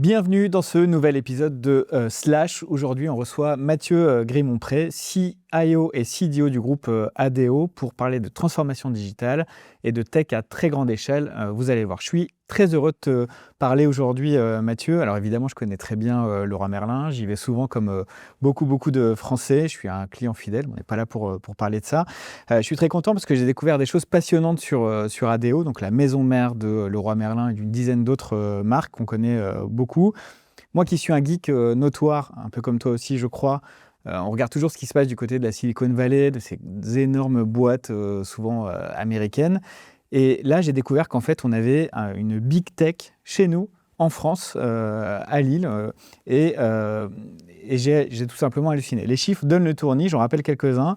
Bienvenue dans ce nouvel épisode de Slash. Aujourd'hui, on reçoit Mathieu Grimont-Pré, CIO et CDO du groupe ADO pour parler de transformation digitale et de tech à très grande échelle. Vous allez voir, je suis très heureux de te parler aujourd'hui, Mathieu. Alors évidemment, je connais très bien Leroy Merlin. J'y vais souvent comme beaucoup de Français. Je suis un client fidèle. On n'est pas là pour parler de ça. Je suis très content parce que j'ai découvert des choses passionnantes sur ADO, donc la maison mère de Leroy Merlin et d'une dizaine d'autres marques qu'on connaît beaucoup. Moi qui suis un geek notoire, un peu comme toi aussi, je crois, on regarde toujours ce qui se passe du côté de la Silicon Valley, de ces énormes boîtes souvent américaines. Et là, j'ai découvert qu'en fait, on avait une big tech chez nous, en France, à Lille. Et j'ai tout simplement halluciné. Les chiffres donnent le tournis, j'en rappelle quelques-uns.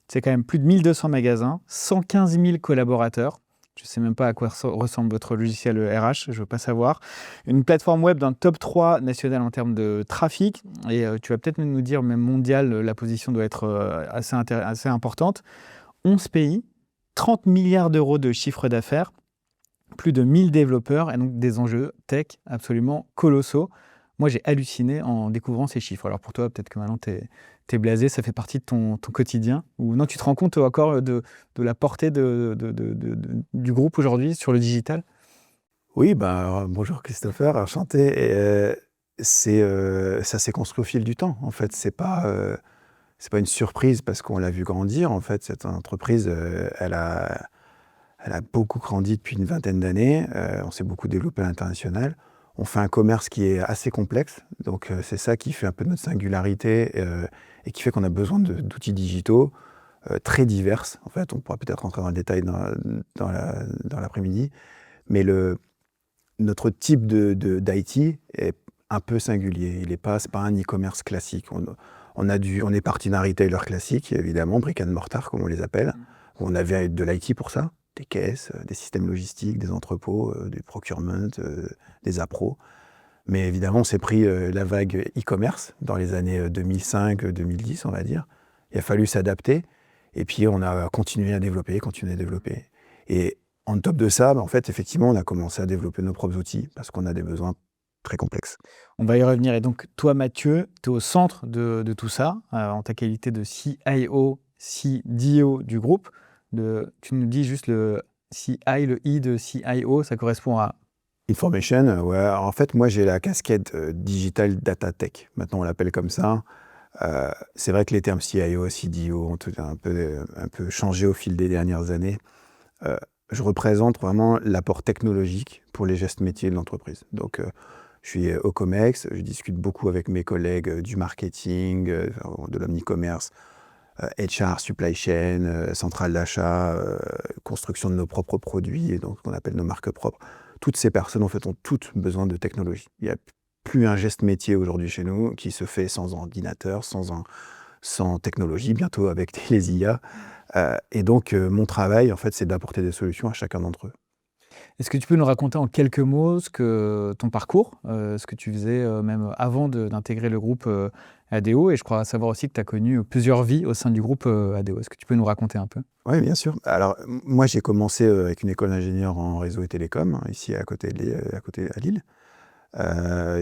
C'est quand même plus de 1200 magasins, 115 000 collaborateurs. Je ne sais même pas à quoi ressemble votre logiciel RH, je ne veux pas savoir. Une plateforme web d'un top 3 national en termes de trafic. Et tu vas peut-être nous dire, même mondial, la position doit être assez importante. 11 pays, 30 milliards d'euros de chiffre d'affaires, plus de 1000 développeurs et donc des enjeux tech absolument colossaux. Moi, j'ai halluciné en découvrant ces chiffres. Alors pour toi, peut-être que maintenant, t'es blasé, ça fait partie de ton quotidien. Ou non, tu te rends compte encore de la portée du groupe aujourd'hui sur le digital? Oui, bonjour Christopher, enchanté. Ça s'est construit au fil du temps. En fait, c'est pas une surprise parce qu'on l'a vu grandir. En fait, cette entreprise, elle a beaucoup grandi depuis une vingtaine d'années. On s'est beaucoup développé à l'international. On fait un commerce qui est assez complexe. Donc, c'est ça qui fait un peu notre singularité et qui fait qu'on a besoin d'outils digitaux très divers. En fait, on pourra peut-être rentrer dans le détail dans l'après-midi. Mais notre type d'IT est un peu singulier. C'est pas un e-commerce classique. On est parti d'un retailer classique, évidemment, brick and mortar, comme on les appelle. On avait de l'IT pour ça, des caisses, des systèmes logistiques, des entrepôts, du procurement, des appros. Mais évidemment, on s'est pris la vague e-commerce dans les années 2005-2010, on va dire. Il a fallu s'adapter. Et puis, on a continué à développer. Et en top de ça, en fait, effectivement, on a commencé à développer nos propres outils parce qu'on a des besoins très complexes. On va y revenir. Et donc, toi, Mathieu, tu es au centre de tout ça, en ta qualité de CIO, CDO du groupe. Tu nous dis juste le CI, le I de CIO, ça correspond à... Information, ouais. En fait, moi, j'ai la casquette Digital Data Tech. Maintenant, on l'appelle comme ça. C'est vrai que les termes CIO, CDO ont un peu changé au fil des dernières années. Je représente vraiment l'apport technologique pour les gestes métiers de l'entreprise. Donc, je suis au COMEX, je discute beaucoup avec mes collègues du marketing, de l'omnicommerce, HR, supply chain, centrale d'achat, construction de nos propres produits, et donc ce qu'on appelle nos marques propres. Toutes ces personnes, en fait, ont toutes besoin de technologie. Il n'y a plus un geste métier aujourd'hui chez nous qui se fait sans ordinateur, sans technologie, bientôt avec les IA. Et donc, mon travail, en fait, c'est d'apporter des solutions à chacun d'entre eux. Est-ce que tu peux nous raconter en quelques mots ton parcours, ce que tu faisais même avant d'intégrer le groupe ADO? Et je crois savoir aussi que tu as connu plusieurs vies au sein du groupe ADO. Est-ce que tu peux nous raconter un peu? Oui, bien sûr. Alors, moi, j'ai commencé avec une école d'ingénieur en réseau et télécom, ici à côté à Lille.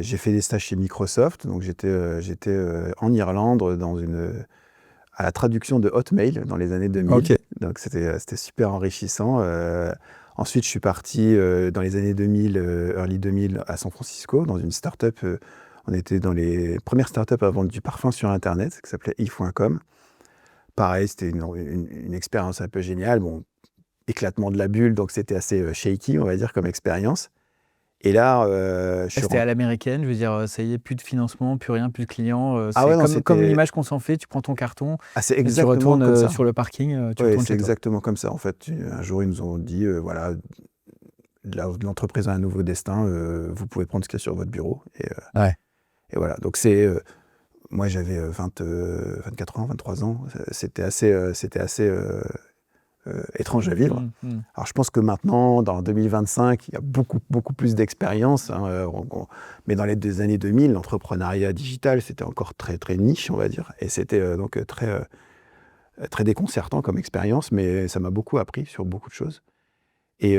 J'ai fait des stages chez Microsoft. Donc, j'étais en Irlande à la traduction de Hotmail dans les années 2000. Ok. Donc, c'était super enrichissant. Ensuite, je suis parti dans les années 2000, early 2000, à San Francisco, dans une start-up. On était dans les premières start-up à vendre du parfum sur Internet, qui s'appelait If.com. Pareil, c'était une expérience un peu géniale. Bon, éclatement de la bulle, donc c'était assez shaky, on va dire, comme expérience. Et là, C'était à l'américaine, je veux dire, ça y est, plus de financement, plus rien, plus de clients. Ah C'est ouais, non, comme l'image qu'on s'en fait, tu prends ton carton c'est et tu exactement comme retournes ça. sur le parking, tu Oui, retournes c'est chez toi. exactement comme ça. En fait, un jour, ils nous ont dit, voilà, l'entreprise a un nouveau destin, vous pouvez prendre ce qu'il y a sur votre bureau. Ouais. Et voilà, donc moi j'avais 24 ans, 23 ans, c'était assez étrange à vivre. Alors je pense que maintenant, dans 2025, il y a beaucoup plus d'expérience, hein, mais dans les années 2000, l'entrepreneuriat digital, c'était encore très niche, on va dire, et c'était donc très déconcertant comme expérience, mais ça m'a beaucoup appris sur beaucoup de choses. Et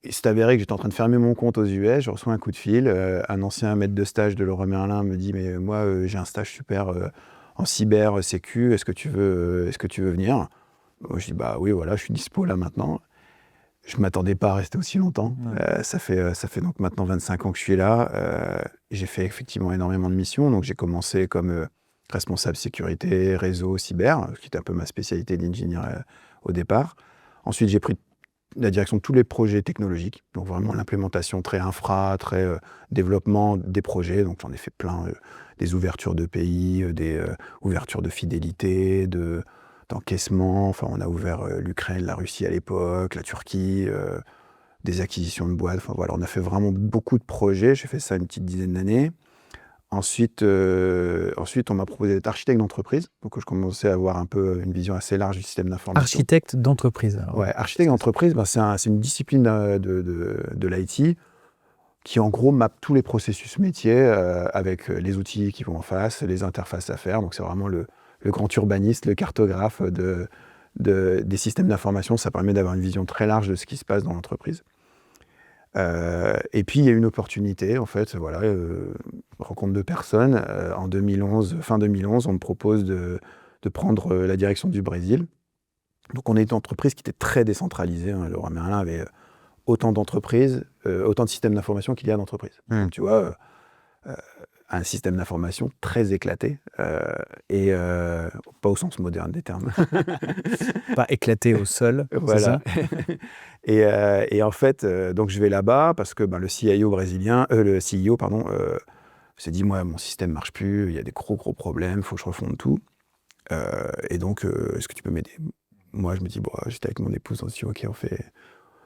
il s'est avéré que j'étais en train de fermer mon compte aux US, je reçois un coup de fil, un ancien maître de stage de Leroy Merlin me dit « Mais moi, j'ai un stage super en cyber sécu, est-ce que tu veux venir ?» Moi, je dis « Bah oui, voilà, je suis dispo là maintenant. » Je ne m'attendais pas à rester aussi longtemps. Ouais. Ça fait donc maintenant 25 ans que je suis là. J'ai fait effectivement énormément de missions. Donc j'ai commencé comme responsable sécurité, réseau, cyber, ce qui était un peu ma spécialité d'ingénieur au départ. Ensuite, j'ai pris la direction de tous les projets technologiques. Donc vraiment l'implémentation très infra, très développement des projets. Donc j'en ai fait plein. Des ouvertures de pays, des ouvertures de fidélité, d'encaissement. Enfin, on a ouvert l'Ukraine, la Russie à l'époque, la Turquie, des acquisitions de boîtes. Enfin, voilà, on a fait vraiment beaucoup de projets. J'ai fait ça une petite dizaine d'années. Ensuite, on m'a proposé d'être architecte d'entreprise. Donc, je commençais à avoir un peu une vision assez large du système d'information. Architecte d'entreprise. Alors. Ouais, architecte d'entreprise, c'est une discipline de l'IT qui, en gros, mappe tous les processus métiers avec les outils qui vont en face, les interfaces à faire. Donc, c'est vraiment le grand urbaniste, le cartographe des systèmes d'information. Ça permet d'avoir une vision très large de ce qui se passe dans l'entreprise. Et puis, il y a une opportunité, en fait, voilà, rencontre de personnes. En 2011, fin 2011, on me propose de prendre la direction du Brésil. Donc, on est une entreprise qui était très décentralisée. Leroy Merlin avait autant d'entreprises, autant de systèmes d'information qu'il y a d'entreprises. Donc, tu vois, un système d'information très éclaté, et pas au sens moderne des termes. Pas éclaté au sol, voilà. C'est ça. Et en fait, donc je vais là-bas parce que le CEO pardon, s'est dit, moi, mon système ne marche plus, il y a des gros problèmes, il faut que je refonde tout. Et donc, est-ce que tu peux m'aider? Moi, je me dis, bon, j'étais avec mon épouse, on se dit, ok,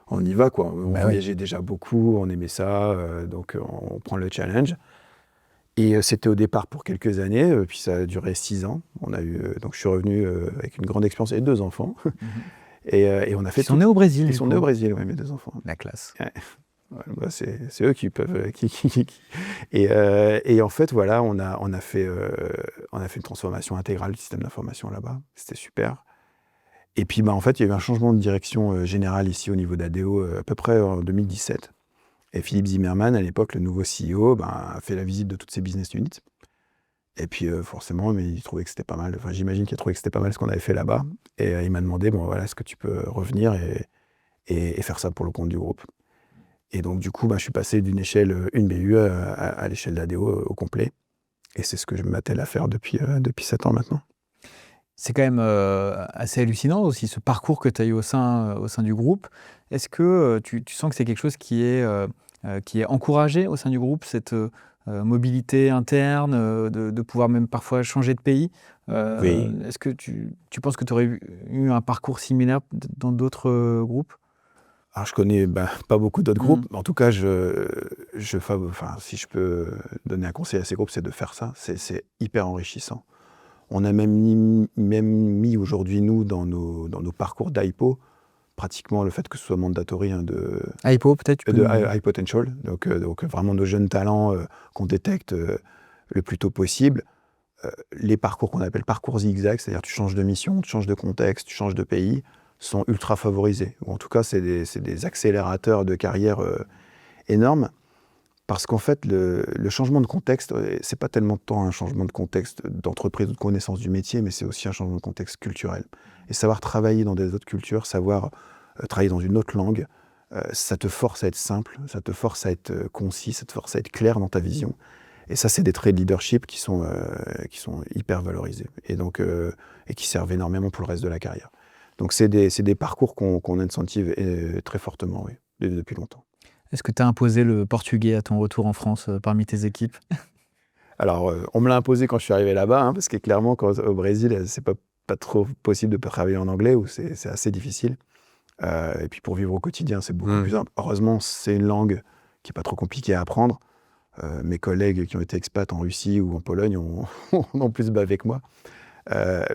on y va, quoi. On voyageait déjà beaucoup, on aimait ça, donc on prend le challenge. Et c'était au départ pour quelques années, puis ça a duré 6 ans. Donc je suis revenu avec une grande expérience et 2 enfants. Et on a fait. Ils sont nés au Brésil. Ils sont nés au Brésil, oui, mes 2 enfants. La classe. Ouais. Ouais, c'est eux qui peuvent. Et en fait, voilà, on a fait une transformation intégrale du système d'information là-bas. C'était super. Et puis, en fait, il y a eu un changement de direction générale ici au niveau d'ADO à peu près en 2017. Et Philippe Zimmermann, à l'époque, le nouveau CEO, a fait la visite de toutes ces business units. Et puis, forcément, mais il trouvait que c'était pas mal. Enfin, j'imagine qu'il a trouvé que c'était pas mal ce qu'on avait fait là-bas. Et il m'a demandé, bon, voilà, est-ce que tu peux revenir et faire ça pour le compte du groupe? Et donc, du coup, je suis passé d'une échelle, une BU, à l'échelle d'ADO au complet. Et c'est ce que je m'attelle à faire depuis 7 ans maintenant. C'est quand même assez hallucinant aussi, ce parcours que tu as eu au sein du groupe. Est-ce que tu sens que c'est quelque chose qui est encouragé au sein du groupe, cette mobilité interne, de pouvoir même parfois changer de pays? Oui. Est-ce que tu penses que tu aurais eu un parcours similaire dans d'autres groupes? Alors, je connais pas beaucoup d'autres groupes. En tout cas, si je peux donner un conseil à ces groupes, c'est de faire ça. C'est hyper enrichissant. On a même mis aujourd'hui, nous, dans nos parcours d'IPO, pratiquement le fait que ce soit mandatory de IPO, peut-être High Potential. Donc vraiment nos jeunes talents qu'on détecte le plus tôt possible. Les parcours qu'on appelle parcours zigzag, c'est-à-dire tu changes de mission, tu changes de contexte, tu changes de pays, sont ultra favorisés. Ou en tout cas, c'est des accélérateurs de carrière énormes. Parce qu'en fait, le changement de contexte, c'est pas tellement tant un changement de contexte d'entreprise ou de connaissance du métier, mais c'est aussi un changement de contexte culturel. Et savoir travailler dans des autres cultures, savoir travailler dans une autre langue, ça te force à être simple, ça te force à être concis, ça te force à être clair dans ta vision. Et ça, c'est des traits de leadership qui sont hyper valorisés et qui servent énormément pour le reste de la carrière. Donc, c'est des parcours qu'on incentive très fortement, oui, depuis longtemps. Est-ce que tu as imposé le portugais à ton retour en France parmi tes équipes? Alors, on me l'a imposé quand je suis arrivé là-bas, parce que clairement, au Brésil, c'est pas trop possible de travailler en anglais, ou c'est assez difficile. Et puis pour vivre au quotidien, c'est beaucoup plus simple. Heureusement, c'est une langue qui n'est pas trop compliquée à apprendre. Mes collègues qui ont été expats en Russie ou en Pologne ont plus bavé que moi.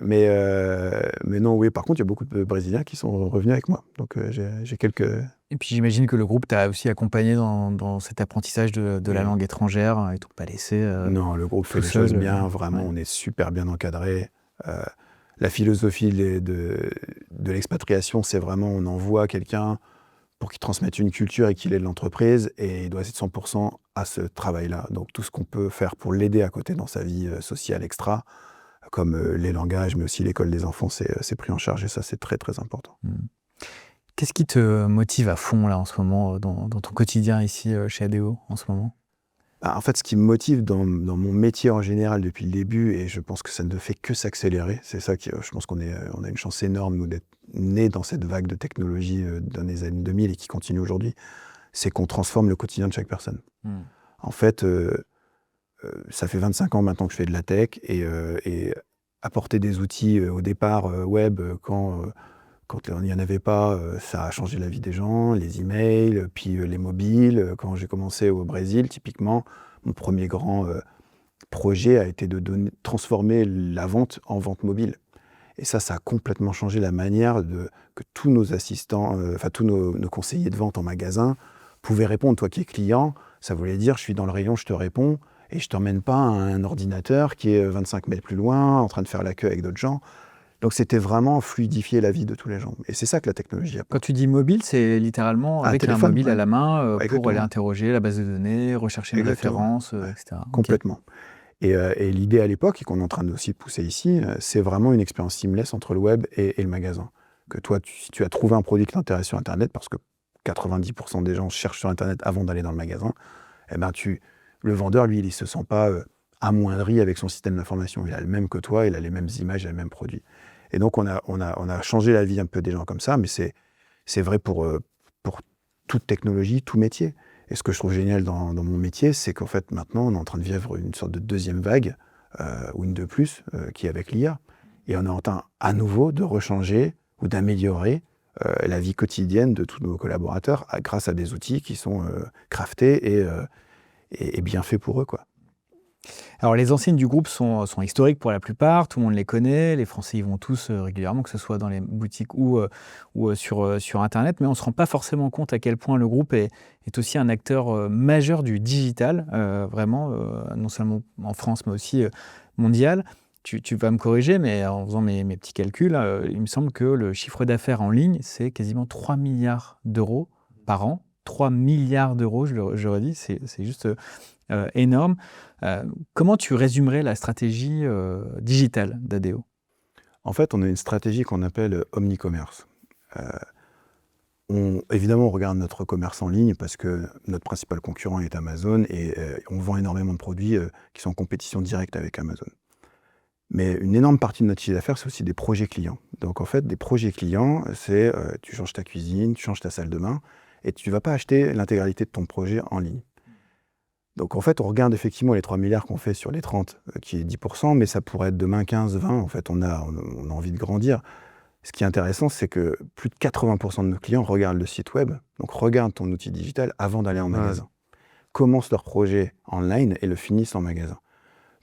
Mais non, oui, par contre, il y a beaucoup de Brésiliens qui sont revenus avec moi. Donc, j'ai quelques... Et puis, j'imagine que le groupe t'a aussi accompagné dans cet apprentissage de la langue étrangère et tout, pas laissé non, le groupe fait les choses bien, vraiment, on est super bien encadré. La philosophie de l'expatriation, c'est vraiment, on envoie quelqu'un pour qu'il transmette une culture et qu'il ait de l'entreprise, et il doit être 100% à ce travail-là. Donc tout ce qu'on peut faire pour l'aider à côté dans sa vie sociale extra, comme les langages, mais aussi l'école des enfants, c'est pris en charge, et ça, c'est très, très important. Qu'est-ce qui te motive à fond, là, en ce moment, dans ton quotidien ici, chez ADO, en ce moment? En fait, ce qui me motive dans mon métier en général depuis le début, et je pense que ça ne fait que s'accélérer, c'est ça qui, je pense qu'on a une chance énorme, nous, d'être nés dans cette vague de technologie dans les années 2000 et qui continue aujourd'hui, c'est qu'on transforme le quotidien de chaque personne. En fait, ça fait 25 ans maintenant que je fais de la tech, et apporter des outils au départ web quand il n'y en avait pas, ça a changé la vie des gens, les emails, puis les mobiles. Quand j'ai commencé au Brésil, typiquement, mon premier grand projet a été de transformer la vente en vente mobile. Et ça a complètement changé la manière que tous nos assistants, tous nos conseillers de vente en magasin pouvaient répondre. Toi qui es client, ça voulait dire je suis dans le rayon, je te réponds, et je ne t'emmène pas à un ordinateur qui est 25 mètres plus loin, en train de faire la queue avec d'autres gens. Donc c'était vraiment fluidifier la vie de tous les gens. Et c'est ça que la technologie apporte. Quand tu dis mobile, c'est littéralement avec un mobile à la main pour aller interroger la base de données, rechercher une référence, etc. Complètement. Et l'idée à l'époque, et qu'on est en train aussi de pousser ici, c'est vraiment une expérience seamless entre le web et le magasin. Que toi, si tu as trouvé un produit qui t'intéresse sur Internet, parce que 90% des gens cherchent sur Internet avant d'aller dans le magasin, eh ben le vendeur, lui, il ne se sent pas amoindri avec son système d'information. Il a le même que toi, il a les mêmes images, il a les mêmes produits. Et donc, on a changé la vie un peu des gens comme ça, mais c'est vrai pour toute technologie, tout métier. Et ce que je trouve génial dans mon métier, c'est qu'en fait, maintenant, on est en train de vivre une sorte de deuxième vague, ou une de plus, qui est avec l'IA. Et on est en train, à nouveau, de rechanger ou d'améliorer la vie quotidienne de tous nos collaborateurs grâce à des outils qui sont craftés et bien faits pour eux, quoi. Alors, les enseignes du groupe sont historiques pour la plupart, tout le monde les connaît, les Français y vont tous régulièrement, que ce soit dans les boutiques ou sur Internet, mais on ne se rend pas forcément compte à quel point le groupe est aussi un acteur majeur du digital, vraiment, non seulement en France, mais aussi mondial. Tu vas me corriger, mais en faisant mes petits calculs, il me semble que le chiffre d'affaires en ligne, c'est quasiment 3 milliards d'euros par an. 3 milliards d'euros, je redis, c'est juste énorme. Comment tu résumerais la stratégie digitale d'ADO? En fait, on a une stratégie qu'on appelle omnicommerce. Évidemment, on regarde notre commerce en ligne parce que notre principal concurrent est Amazon, et on vend énormément de produits qui sont en compétition directe avec Amazon. Mais une énorme partie de notre chiffre d'affaires, c'est aussi des projets clients. Donc en fait, des projets clients, c'est tu changes ta cuisine, tu changes ta salle de bain, et tu ne vas pas acheter l'intégralité de ton projet en ligne. Donc en fait, on regarde effectivement les 3 milliards qu'on fait sur les 30, qui est 10%, mais ça pourrait être demain 15, 20. En fait, on a envie de grandir. Ce qui est intéressant, c'est que plus de 80% de nos clients regardent le site web, donc regardent ton outil digital avant d'aller en magasin. Commencent leur projet online et le finissent en magasin.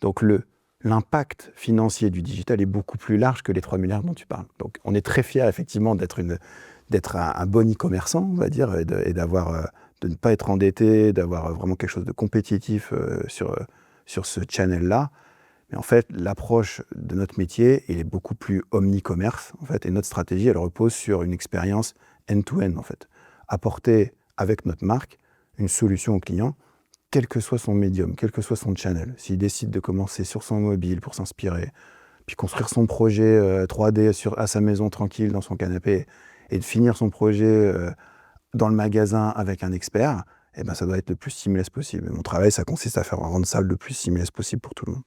Donc l'impact financier du digital est beaucoup plus large que les 3 milliards dont tu parles. Donc on est très fiers effectivement d'être un bon e-commerçant, on va dire, et de ne pas être endetté, d'avoir vraiment quelque chose de compétitif sur ce channel-là. Mais en fait, l'approche de notre métier, il est beaucoup plus omni-commerce, en fait, et notre stratégie, elle repose sur une expérience end-to-end, en fait. Apporter, avec notre marque, une solution au client, quel que soit son médium, quel que soit son channel. S'il décide de commencer sur son mobile pour s'inspirer, puis construire son projet 3D à sa maison tranquille dans son canapé, et de finir son projet dans le magasin avec un expert, eh ben, ça doit être le plus seamless possible. Mon travail, ça consiste à faire rendre ça le plus seamless possible pour tout le monde.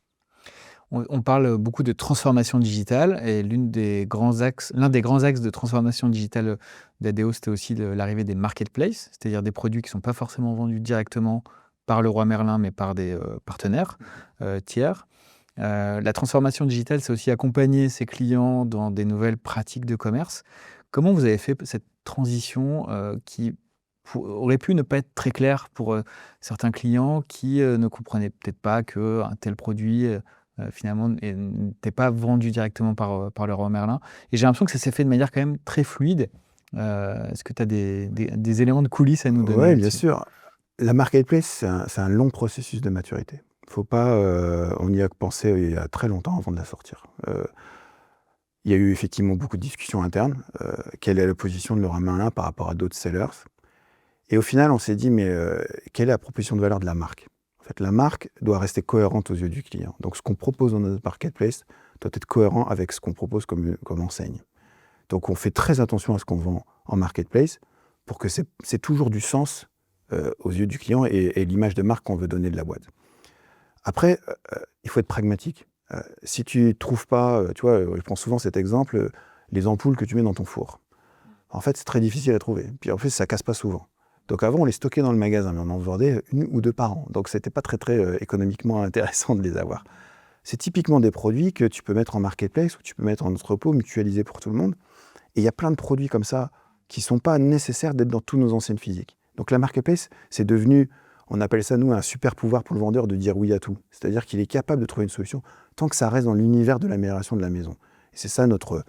On parle beaucoup de transformation digitale, et l'un des grands axes de transformation digitale d'ADO, c'était aussi l'arrivée des marketplaces, c'est-à-dire des produits qui ne sont pas forcément vendus directement par Leroy Merlin, mais par des partenaires tiers. La transformation digitale, c'est aussi accompagner ses clients dans des nouvelles pratiques de commerce. Comment vous avez fait cette transition qui aurait pu ne pas être très claire pour certains clients qui ne comprenaient peut-être pas qu'un tel produit finalement n'était pas vendu directement par Leroy Merlin. Et j'ai l'impression que ça s'est fait de manière quand même très fluide. Est-ce que tu as des éléments de coulisses à nous donner? Oui, bien sûr. La marketplace, c'est un long processus de maturité. Faut pas, on y a pensé il y a très longtemps avant de la sortir. Il y a eu effectivement beaucoup de discussions internes. Quelle est la position de Leroy Merlin par rapport à d'autres sellers? Et au final, on s'est dit, mais quelle est la proposition de valeur de la marque? En fait, la marque doit rester cohérente aux yeux du client. Donc, ce qu'on propose dans notre marketplace doit être cohérent avec ce qu'on propose comme enseigne. Donc, on fait très attention à ce qu'on vend en marketplace pour que c'est toujours du sens aux yeux du client et l'image de marque qu'on veut donner de la boîte. Après, il faut être pragmatique. Si tu ne trouves pas, tu vois, je prends souvent cet exemple, les ampoules que tu mets dans ton four. En fait, c'est très difficile à trouver. Puis en fait, ça ne casse pas souvent. Donc avant, on les stockait dans le magasin, mais on en vendait 1 ou 2 par an. Donc ce n'était pas très, très économiquement intéressant de les avoir. C'est typiquement des produits que tu peux mettre en marketplace ou tu peux mettre en entrepôt, mutualisé pour tout le monde. Et il y a plein de produits comme ça qui ne sont pas nécessaires d'être dans tous nos enseignes physiques. Donc la marketplace, c'est devenu, on appelle ça nous un super pouvoir pour le vendeur de dire oui à tout. C'est-à-dire qu'il est capable de trouver une solution tant que ça reste dans l'univers de l'amélioration de la maison. Et c'est ça notre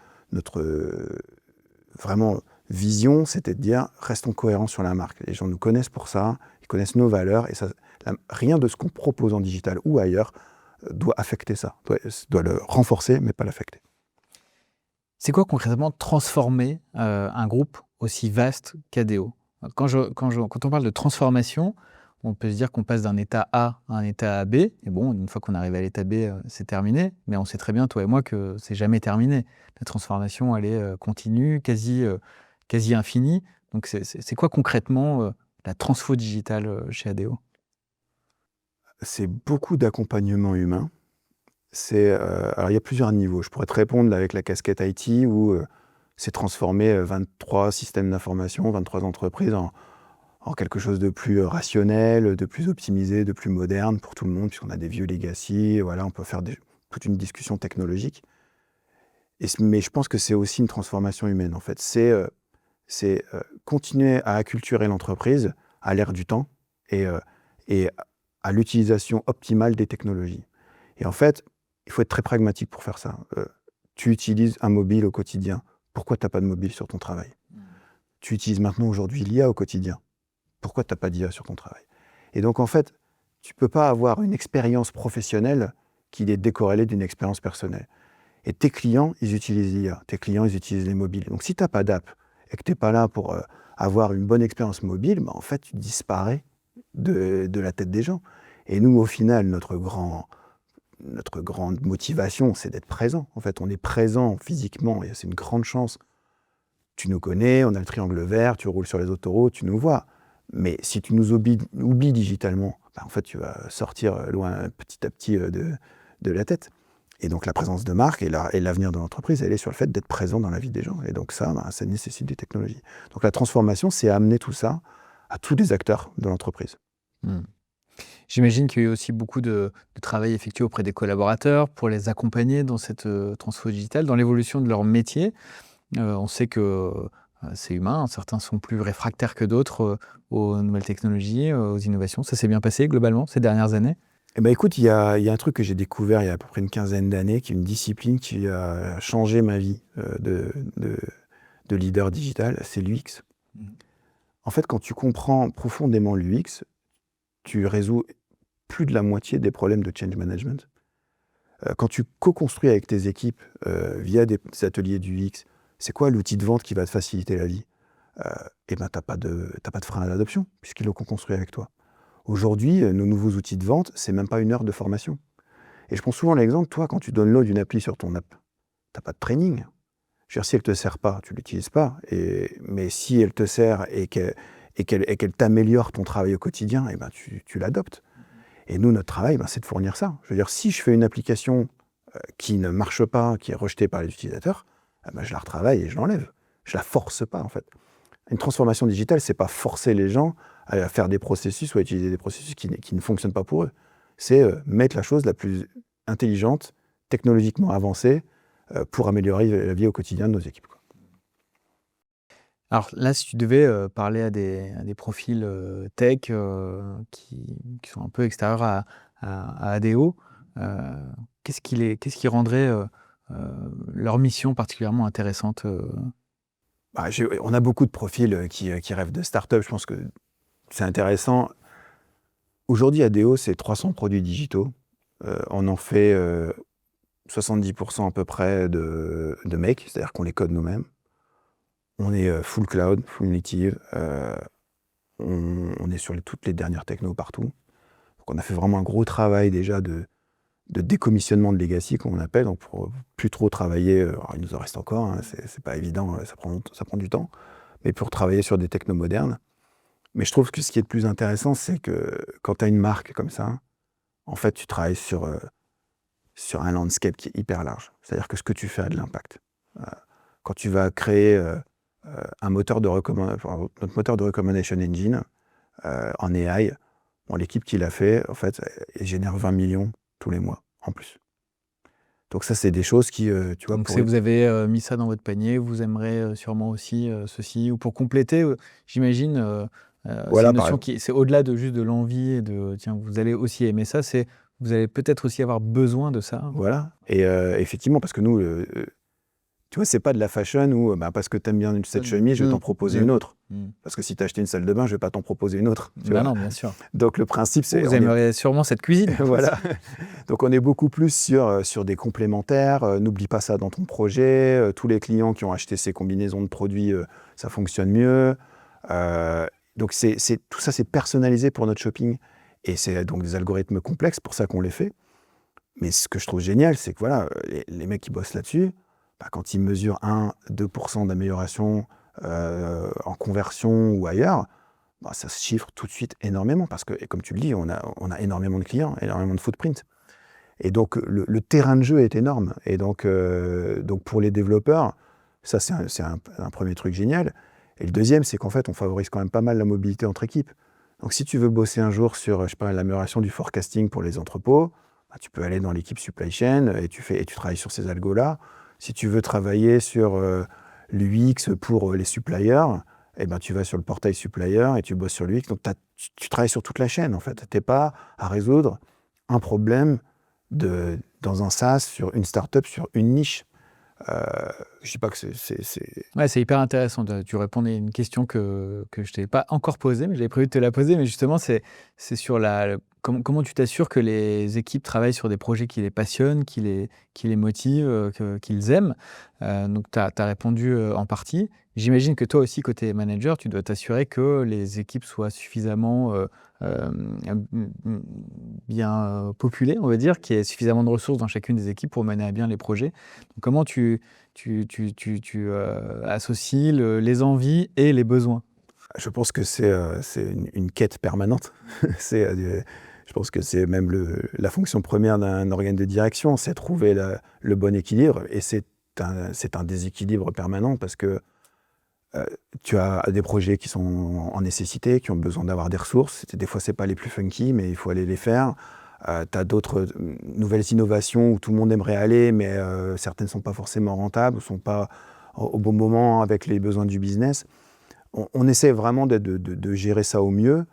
vraiment vision, c'était de dire restons cohérents sur la marque. Les gens nous connaissent pour ça, ils connaissent nos valeurs et ça, rien de ce qu'on propose en digital ou ailleurs doit affecter ça, doit le renforcer mais pas l'affecter. C'est quoi concrètement transformer un groupe aussi vaste qu'ADO? Quand on parle de transformation, on peut se dire qu'on passe d'un état A à un état B. Et bon, une fois qu'on arrive à l'état B, c'est terminé. Mais on sait très bien, toi et moi, que c'est jamais terminé. La transformation, elle est continue, quasi infinie. Donc, c'est quoi concrètement la transfo digitale chez ADO? C'est beaucoup d'accompagnement humain. Alors il y a plusieurs niveaux. Je pourrais te répondre avec la casquette IT où c'est transformer 23 systèmes d'information, 23 entreprises en quelque chose de plus rationnel, de plus optimisé, de plus moderne pour tout le monde, puisqu'on a des vieux legacy. Voilà, on peut faire toute une discussion technologique. Mais je pense que c'est aussi une transformation humaine, en fait. C'est continuer à acculturer l'entreprise à l'ère du temps et à l'utilisation optimale des technologies. Et en fait, il faut être très pragmatique pour faire ça. Tu utilises un mobile au quotidien. Pourquoi tu n'as pas de mobile sur ton travail? Tu utilises maintenant aujourd'hui l'IA au quotidien. Pourquoi tu n'as pas d'IA sur ton travail? Et donc, en fait, tu ne peux pas avoir une expérience professionnelle qui est décorrélée d'une expérience personnelle. Et tes clients, ils utilisent l'IA. Tes clients, ils utilisent les mobiles. Donc, si tu n'as pas d'app et que tu n'es pas là pour avoir une bonne expérience mobile, en fait, tu disparais de la tête des gens. Et nous, au final, notre grande motivation, c'est d'être présent. En fait, on est présent physiquement et c'est une grande chance. Tu nous connais, on a le triangle vert, tu roules sur les autoroutes, tu nous vois. Mais si tu nous oublies digitalement, en fait, tu vas sortir loin petit à petit de la tête. Et donc, la présence de marque et l'avenir de l'entreprise, elle est sur le fait d'être présent dans la vie des gens. Et donc, ça nécessite des technologies. Donc, la transformation, c'est amener tout ça à tous les acteurs de l'entreprise. J'imagine qu'il y a eu aussi beaucoup de travail effectué auprès des collaborateurs pour les accompagner dans cette transfo digitale, dans l'évolution de leur métier. On sait que c'est humain, certains sont plus réfractaires que d'autres aux nouvelles technologies, aux innovations. Ça s'est bien passé globalement ces dernières années? Eh ben, écoute, il y a un truc que j'ai découvert il y a à peu près une quinzaine d'années, qui est une discipline qui a changé ma vie de leader digital, c'est l'UX. En fait, quand tu comprends profondément l'UX, tu résous plus de la moitié des problèmes de change management. Quand tu co-construis avec tes équipes via des ateliers d'UX, c'est quoi l'outil de vente qui va te faciliter la vie? Eh ben, t'as pas de frein à l'adoption, puisqu'ils l'ont co-construit avec toi. Aujourd'hui, nos nouveaux outils de vente, c'est même pas 1 heure de formation. Et je prends souvent l'exemple, toi, quand tu downloads une appli sur ton app, t'as pas de training. Je veux dire, si elle te sert pas, tu l'utilises pas. Mais si elle te sert et qu'elle t'améliore ton travail au quotidien, eh ben, tu l'adoptes. Et nous, notre travail, c'est de fournir ça. Je veux dire, si je fais une application qui ne marche pas, qui est rejetée par les utilisateurs, je la retravaille et je l'enlève. Je la force pas, en fait. Une transformation digitale, c'est pas forcer les gens à faire des processus ou à utiliser des processus qui ne fonctionnent pas pour eux. C'est mettre la chose la plus intelligente, technologiquement avancée, pour améliorer la vie au quotidien de nos équipes, quoi. Alors là, si tu devais parler à des profils tech qui sont un peu extérieurs à ADO, qu'est-ce qui rendrait leur mission particulièrement intéressante? On a beaucoup de profils qui rêvent de start-up. Je pense que c'est intéressant. Aujourd'hui, ADO, c'est 300 produits digitaux. On en fait 70% à peu près de make, c'est-à-dire qu'on les code nous-mêmes. On est full cloud, full native. on est sur toutes les dernières technos partout. Donc on a fait vraiment un gros travail déjà de décommissionnement de legacy, comme on appelle, donc pour plus trop travailler, alors il nous en reste encore, hein, c'est pas évident, ça prend du temps, mais pour travailler sur des technos modernes. Mais je trouve que ce qui est le plus intéressant, c'est que quand tu as une marque comme ça, en fait, tu travailles sur un landscape qui est hyper large. C'est-à-dire que ce que tu fais a de l'impact. Quand tu vas créer un moteur de notre moteur de recommendation engine en AI, l'équipe qui l'a fait, en fait, elle génère 20 millions tous les mois en plus. Donc ça, c'est des choses qui, tu vois... Donc vous avez mis ça dans votre panier, vous aimerez sûrement aussi ceci, ou pour compléter, j'imagine, c'est Voilà, une notion qui c'est au-delà de juste de l'envie et de tiens, vous allez aussi aimer ça, c'est vous allez peut-être aussi avoir besoin de ça. Voilà. Et effectivement, parce que nous, tu vois, c'est pas de la fashion où parce que tu aimes bien cette chemise, je vais t'en proposer une autre. Parce que si tu as acheté une salle de bain, je vais pas t'en proposer une autre. Non, bien sûr. Donc le principe, c'est... Vous aimeriez sûrement cette cuisine. Voilà. Donc on est beaucoup plus sur des complémentaires. N'oublie pas ça dans ton projet. Tous les clients qui ont acheté ces combinaisons de produits, ça fonctionne mieux. Donc tout ça, c'est personnalisé pour notre shopping. Et c'est donc des algorithmes complexes, pour ça qu'on les fait. Mais ce que je trouve génial, c'est que voilà, les mecs qui bossent là-dessus, quand ils mesurent 1-2% d'amélioration en conversion ou ailleurs, ça se chiffre tout de suite énormément. Parce que, et comme tu le dis, on a énormément de clients, énormément de footprint. Et donc, le terrain de jeu est énorme. Et donc pour les développeurs, ça, c'est un premier truc génial. Et le deuxième, c'est qu'en fait, on favorise quand même pas mal la mobilité entre équipes. Donc, si tu veux bosser un jour sur, je sais pas, l'amélioration du forecasting pour les entrepôts, tu peux aller dans l'équipe supply chain et tu travailles sur ces algos-là. Si tu veux travailler sur l'UX pour les suppliers, tu vas sur le portail supplier et tu bosses sur l'UX. Donc, tu travailles sur toute la chaîne, en fait. Tu n'es pas à résoudre un problème dans un SaaS, sur une startup, sur une niche. Je dis pas que c'est... Ouais, c'est hyper intéressant. Tu répondais à une question que je ne t'ai pas encore posée, mais j'avais prévu de te la poser. Mais justement, c'est sur comment tu t'assures que les équipes travaillent sur des projets qui les passionnent, qui les motivent, qu'ils aiment. Donc, tu as répondu en partie. J'imagine que toi aussi, côté manager, tu dois t'assurer que les équipes soient suffisamment bien populées, on va dire, qu'il y ait suffisamment de ressources dans chacune des équipes pour mener à bien les projets. Donc, comment tu associes les envies et les besoins? Je pense que c'est une quête permanente. Je pense que c'est même la fonction première d'un organe de direction, c'est trouver le bon équilibre. Et c'est un déséquilibre permanent parce que tu as des projets qui sont en nécessité, qui ont besoin d'avoir des ressources. Des fois, ce n'est pas les plus funky, mais il faut aller les faire. Tu as d'autres nouvelles innovations où tout le monde aimerait aller, mais certaines ne sont pas forcément rentables, ne sont pas au bon moment avec les besoins du business. On essaie vraiment de gérer ça au mieux.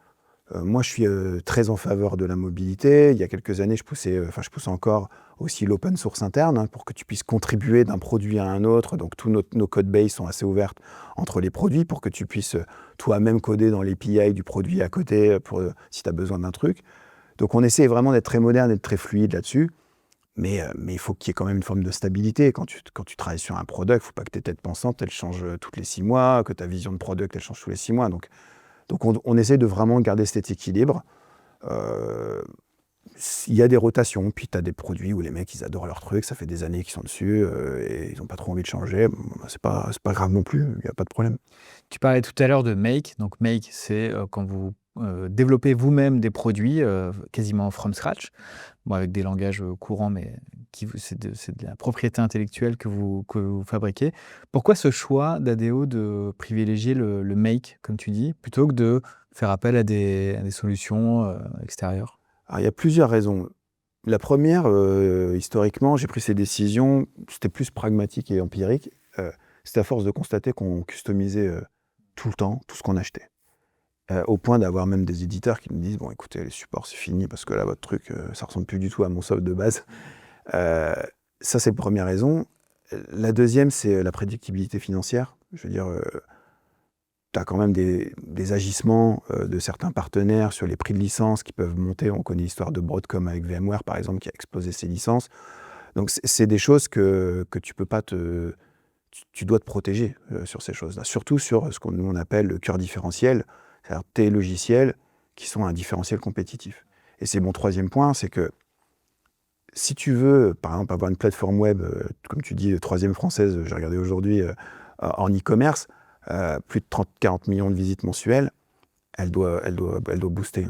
Moi, je suis très en faveur de la mobilité. Il y a quelques années, je pousse encore aussi l'open source interne pour que tu puisses contribuer d'un produit à un autre. Donc, tous nos code bases sont assez ouvertes entre les produits pour que tu puisses toi-même coder dans l'API du produit à côté si tu as besoin d'un truc. Donc, on essaie vraiment d'être très moderne et très fluide là-dessus. Mais il faut qu'il y ait quand même une forme de stabilité. Quand tu travailles sur un product, il ne faut pas que tes têtes pensantes, elles changent toutes les 6 mois, que ta vision de product, elle change tous les 6 mois. Donc on essaie de vraiment garder cet équilibre. Il y a des rotations, puis tu as des produits où les mecs, ils adorent leur truc, ça fait des années qu'ils sont dessus, et ils n'ont pas trop envie de changer. C'est pas grave non plus, il n'y a pas de problème. Tu parlais tout à l'heure de Make. Donc Make, c'est quand vous développez vous-même des produits quasiment from scratch, avec des langages courants, mais c'est de la propriété intellectuelle que vous fabriquez. Pourquoi ce choix d'ADO de privilégier le Make, comme tu dis, plutôt que de faire appel à des solutions extérieures? Alors, il y a plusieurs raisons. La première, historiquement, j'ai pris ces décisions, c'était plus pragmatique et empirique. C'était à force de constater qu'on customisait tout le temps, tout ce qu'on achetait. Au point d'avoir même des éditeurs qui nous disent « Bon, écoutez, les supports, c'est fini, parce que là, votre truc, ça ressemble plus du tout à mon soft de base. » Ça, c'est la première raison. La deuxième, c'est la prédictibilité financière. Je veux dire, tu as quand même des agissements de certains partenaires sur les prix de licence qui peuvent monter. On connaît l'histoire de Broadcom avec VMware, par exemple, qui a explosé ses licences. Donc, c'est des choses que tu peux pas tu dois te protéger sur ces choses-là. Surtout sur ce qu'on appelle le cœur différentiel. c'est-à-dire tes logiciels qui sont un différentiel compétitif. Et c'est mon troisième point, c'est que si tu veux, par exemple, avoir une plateforme web, comme tu dis, troisième française, j'ai regardé aujourd'hui, en e-commerce, plus de 30-40 millions de visites mensuelles, elle doit booster.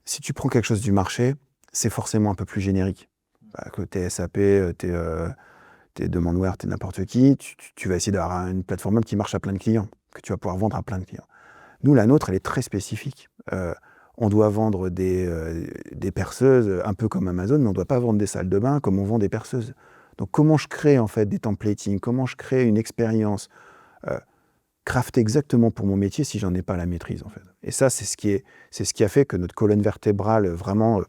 Si tu prends quelque chose du marché, c'est forcément un peu plus générique. Que t'es SAP, t'es Demandware, t'es n'importe qui, tu vas essayer d'avoir une plateforme web qui marche à plein de clients, que tu vas pouvoir vendre à plein de clients. Nous, la nôtre, elle est très spécifique. On doit vendre des perceuses, un peu comme Amazon, mais on ne doit pas vendre des salles de bain comme on vend des perceuses. Donc comment je crée en fait des templating, comment je crée une expérience craftée exactement pour mon métier si j'en ai pas la maîtrise en fait. Et ça, c'est ce qui a fait que notre colonne vertébrale, vraiment,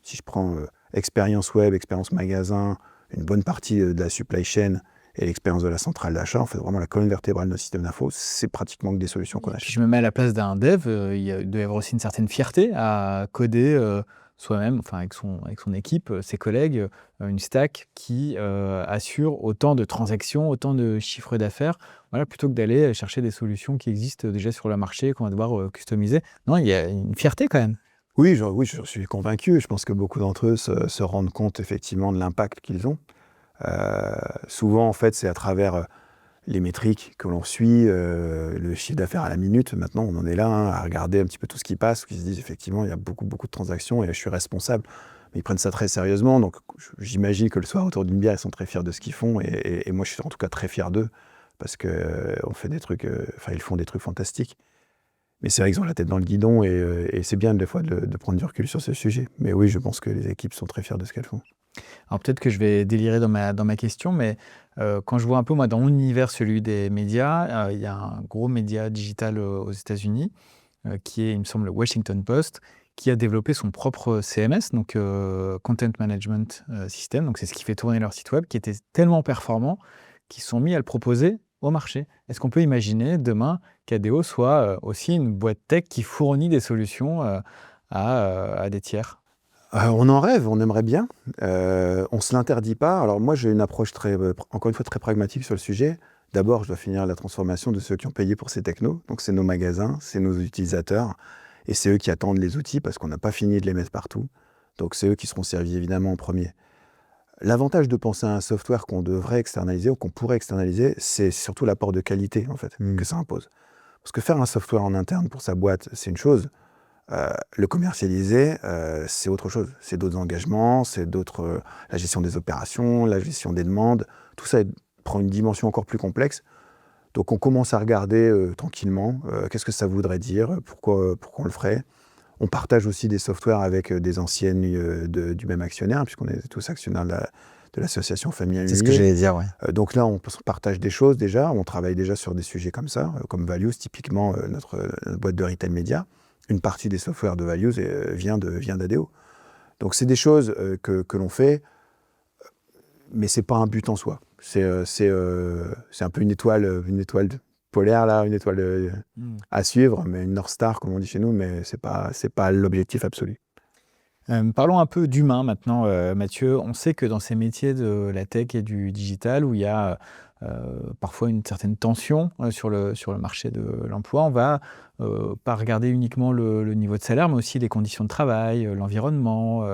si je prends expérience web, expérience magasin, une bonne partie de la supply chain et l'expérience de la centrale d'achat, en fait, vraiment la colonne vertébrale de notre système d'info, c'est pratiquement que des solutions qu'on Puis achète. je me mets à la place d'un dev, il doit y avoir aussi une certaine fierté à coder soi-même, enfin avec son équipe, ses collègues, une stack qui assure autant de transactions, autant de chiffres d'affaires, voilà, plutôt que d'aller chercher des solutions qui existent déjà sur le marché, qu'on va devoir customiser. Non, il y a une fierté quand même. Oui, je suis convaincu. Je pense que beaucoup d'entre eux se rendent compte effectivement de l'impact qu'ils ont. Souvent, en fait, c'est à travers les métriques que l'on suit, le chiffre d'affaires à la minute. Maintenant, on en est là à regarder un petit peu tout ce qui passe, qui se disent effectivement, il y a beaucoup de transactions et je suis responsable. Mais ils prennent ça très sérieusement. Donc, j'imagine que le soir, autour d'une bière, ils sont très fiers de ce qu'ils font. Et moi, je suis en tout cas très fier d'eux parce qu'on fait des trucs, ils font des trucs fantastiques. Mais c'est vrai qu'ils ont la tête dans le guidon et c'est bien des fois de prendre du recul sur ce sujet. Mais oui, je pense que les équipes sont très fières de ce qu'elles font. Alors peut-être que je vais délirer dans ma question, mais quand je vois un peu, moi, dans mon univers, celui des médias, il y a un gros média digital aux États-Unis, qui est, il me semble, le Washington Post, qui a développé son propre CMS, donc Content Management System, donc c'est ce qui fait tourner leur site web, qui était tellement performant qu'ils se sont mis à le proposer au marché. Est-ce qu'on peut imaginer demain qu'ADO soit aussi une boîte tech qui fournit des solutions à des tiers? On en rêve, on aimerait bien. On ne se l'interdit pas. Alors moi, j'ai une approche encore une fois, très pragmatique sur le sujet. D'abord, je dois finir la transformation de ceux qui ont payé pour ces technos. Donc, c'est nos magasins, c'est nos utilisateurs. Et c'est eux qui attendent les outils parce qu'on n'a pas fini de les mettre partout. Donc, c'est eux qui seront servis évidemment en premier. L'avantage de penser à un software qu'on devrait externaliser ou qu'on pourrait externaliser, c'est surtout l'apport de qualité en fait, que ça impose. Parce que faire un software en interne pour sa boîte, c'est une chose. Le commercialiser, c'est autre chose. C'est d'autres engagements, c'est la gestion des opérations, la gestion des demandes. Tout ça prend une dimension encore plus complexe. Donc on commence à regarder tranquillement qu'est-ce que ça voudrait dire, pourquoi on le ferait. On partage aussi des softwares avec des anciennes du même actionnaire, puisqu'on est tous actionnaires de l'association Famille C'est ce que Immobilier. j'allais dire, ouais. Donc là, on partage des choses déjà. On travaille déjà sur des sujets comme ça, comme Values, typiquement notre boîte de retail média. Une partie des softwares de Values vient d'ADO. Donc c'est des choses que l'on fait, mais c'est pas un but en soi. C'est un peu une étoile polaire, là, une étoile à suivre, mais une North Star, comme on dit chez nous, mais c'est pas l'objectif absolu. Parlons un peu d'humain maintenant, Mathieu. On sait que dans ces métiers de la tech et du digital, où il y a parfois une certaine tension sur le marché de l'emploi, on va pas regarder uniquement le niveau de salaire, mais aussi les conditions de travail, l'environnement,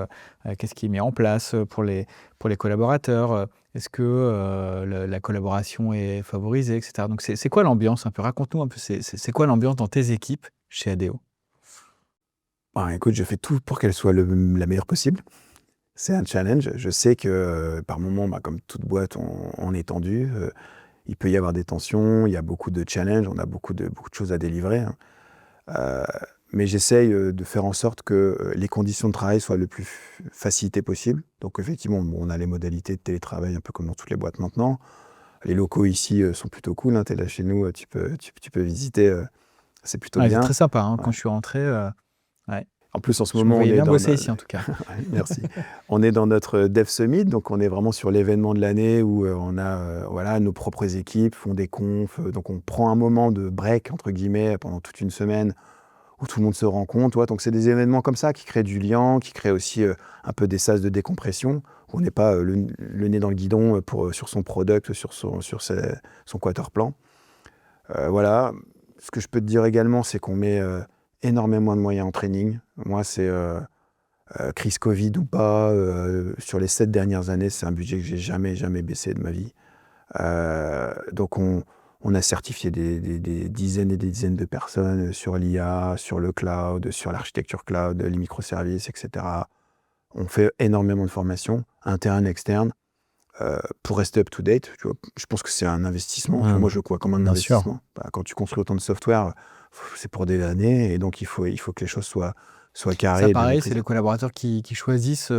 qu'est-ce qui est mis en place pour les collaborateurs. Est-ce que la collaboration est favorisée, etc. Donc c'est quoi l'ambiance un peu? Raconte-nous un peu, c'est quoi l'ambiance dans tes équipes chez ADO? Écoute, je fais tout pour qu'elle soit la meilleure possible. C'est un challenge. Je sais que par moments, comme toute boîte, on est tendu. Il peut y avoir des tensions, il y a beaucoup de challenges, on a beaucoup de choses à délivrer. Mais j'essaye de faire en sorte que les conditions de travail soient le plus facilitées possible. Donc effectivement, on a les modalités de télétravail un peu comme dans toutes les boîtes maintenant. Les locaux ici sont plutôt cool. Tu es là chez nous, tu peux visiter. C'est plutôt C'est bien. très sympa, hein, Ouais. quand je suis rentré. Ouais. En plus, en ce Je me moment, on voyais est bien dans bosser ici, en tout cas. Merci. On est dans notre Dev Summit, donc on est vraiment sur l'événement de l'année où on a nos propres équipes, font des confs. Donc on prend un moment de break, entre guillemets, pendant toute une semaine où tout le monde se rencontre. Donc c'est des événements comme ça qui créent du lien, qui créent aussi un peu des sas de décompression, où on n'est pas le nez dans le guidon sur son product, sur son quarter plan. Voilà. Ce que je peux te dire également, c'est qu'on met énormément de moyens en training. Moi, c'est crise Covid ou pas, sur les 7 dernières années, c'est un budget que j'ai jamais baissé de ma vie. Donc on a certifié des dizaines et des dizaines de personnes sur l'IA, sur le cloud, sur l'architecture cloud, les microservices, etc. On fait énormément de formations, internes, externes, pour rester up-to-date. Tu vois, je pense que c'est un investissement. Enfin, moi, je le vois comme un Bien sûr. investissement. Bah, quand tu construis autant de software, c'est pour des années, et donc il faut que les choses soient carrées. Ça, et bien pareil, c'est maîtrisées. les collaborateurs qui choisissent,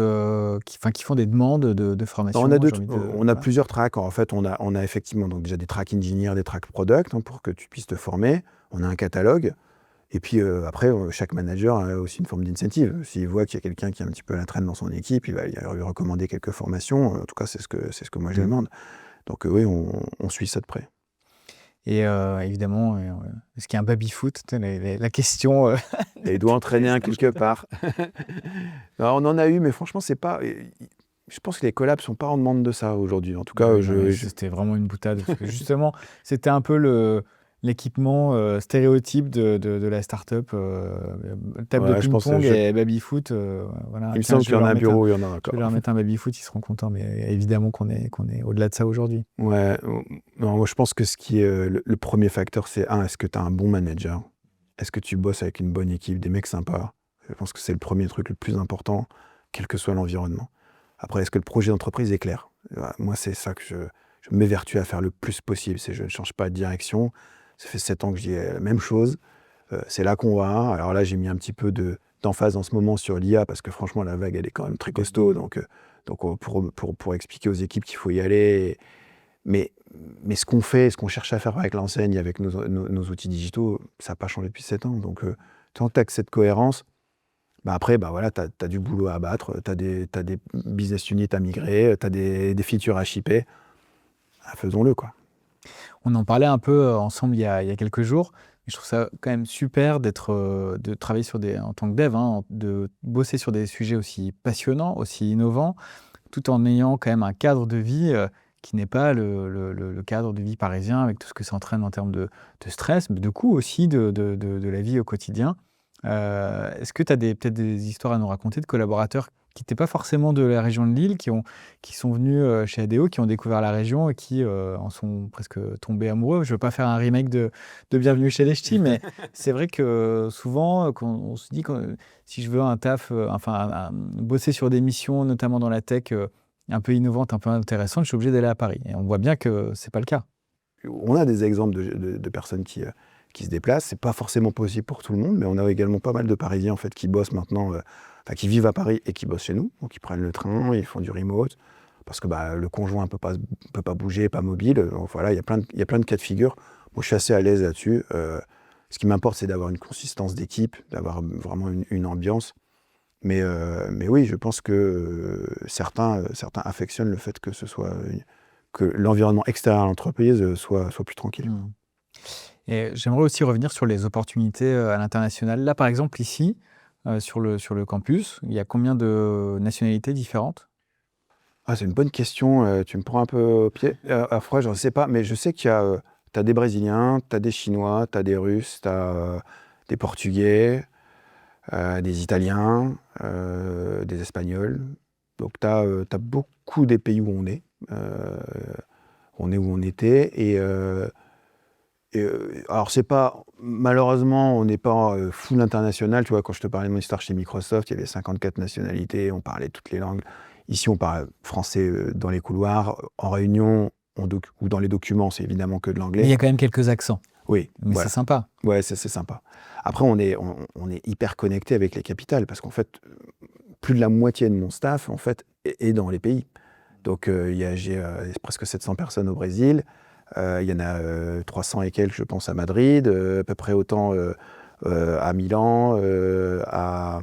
qui font des demandes de formation. On a plusieurs tracks. En fait, on a effectivement donc déjà des tracks engineer, des tracks product, hein, pour que tu puisses te former. On a un catalogue. Et puis après, chaque manager a aussi une forme d'incentive. S'il voit qu'il y a quelqu'un qui est un petit peu à la traîne dans son équipe, il va lui recommander quelques formations. En tout cas, c'est ce que moi je demande. Donc oui, on suit ça de près. Et évidemment, est-ce qu'il y a un baby-foot? La question. Et il doit entraîner un quelque part. Alors, on en a eu, mais franchement, c'est pas. Je pense que les collabs sont pas en demande de ça aujourd'hui. En tout cas, C'était vraiment une boutade. Parce que justement, c'était un peu l'équipement stéréotype de la start-up. Table de je pense ping-pong que et baby-foot. Voilà. il me semble qu'il y en a un bureau, il y en a Je encore. vais leur mettre un baby-foot, ils seront contents. Mais évidemment qu'on est au-delà de ça aujourd'hui. Ouais, non, moi je pense que ce qui est le premier facteur, c'est est-ce que tu as un bon manager? Est-ce que tu bosses avec une bonne équipe, des mecs sympas? Je pense que c'est le premier truc le plus important, quel que soit l'environnement. Après, est-ce que le projet d'entreprise est clair? Moi, c'est ça que je m'évertue à faire le plus possible. C'est je ne change pas de direction. Ça fait 7 ans que je dis la même chose. C'est là qu'on va. Alors là, j'ai mis un petit peu d'emphase en ce moment sur l'IA parce que franchement, la vague, elle est quand même très costaud. Donc pour expliquer aux équipes qu'il faut y aller. Mais ce qu'on fait, ce qu'on cherche à faire avec l'enseigne, avec nos outils digitaux, ça n'a pas changé depuis 7 ans. Donc, tant que tu as cette cohérence, après, voilà, tu as du boulot à abattre, tu as des business units à migrer, tu as des features à shipper. Faisons-le, quoi. On en parlait un peu ensemble il y a quelques jours. Je trouve ça quand même super de travailler en tant que dev, hein, de bosser sur des sujets aussi passionnants, aussi innovants, tout en ayant quand même un cadre de vie qui n'est pas le cadre de vie parisien avec tout ce que ça entraîne en termes de stress, mais de coût aussi de la vie au quotidien. Est-ce que tu as peut-être des histoires à nous raconter de collaborateurs qui n'étaient pas forcément de la région de Lille, qui sont venus chez ADO, qui ont découvert la région et qui en sont presque tombés amoureux? Je ne veux pas faire un remake de Bienvenue chez les Ch'tis, mais c'est vrai que souvent, quand on se dit que si je veux un taf, bosser sur des missions, notamment dans la tech, un peu innovantes, un peu intéressantes, je suis obligé d'aller à Paris. Et on voit bien que ce n'est pas le cas. On a des exemples de personnes qui se déplacent. C'est pas forcément possible pour tout le monde, mais on a également pas mal de Parisiens en fait, qui bossent maintenant, qui vivent à Paris et qui bossent chez nous. Donc ils prennent le train, ils font du remote, parce que le conjoint peut pas bouger, pas mobile. Donc, voilà, il y a plein de cas de figure. Moi, je suis assez à l'aise là-dessus. Ce qui m'importe, c'est d'avoir une consistance d'équipe, d'avoir vraiment une ambiance. Mais oui, je pense que certains affectionnent le fait que l'environnement extérieur à l'entreprise soit plus tranquille. Et j'aimerais aussi revenir sur les opportunités à l'international. Là, par exemple, ici, sur le campus, il y a combien de nationalités différentes? C'est une bonne question. Tu me prends un peu au pied. À froid, je ne sais pas, mais je sais qu'il y a t'as des Brésiliens, tu as des Chinois, tu as des Russes, tu as des Portugais, des Italiens, des Espagnols. Donc tu as beaucoup des pays où on est. On est où on était. Alors, c'est pas, malheureusement, on n'est pas full international. Tu vois, quand je te parlais de mon histoire chez Microsoft, il y avait 54 nationalités, on parlait toutes les langues. Ici, on parle français dans les couloirs. En réunion ou dans les documents, c'est évidemment que de l'anglais. Mais il y a quand même quelques accents. Oui. Mais voilà. C'est sympa. Ouais, c'est sympa. Après, on est hyper connecté avec les capitales parce qu'en fait, plus de la moitié de mon staff, en fait, est dans les pays. Donc, j'ai presque 700 personnes au Brésil. Il y en a 300 et quelques, je pense, à Madrid, à peu près autant à Milan, à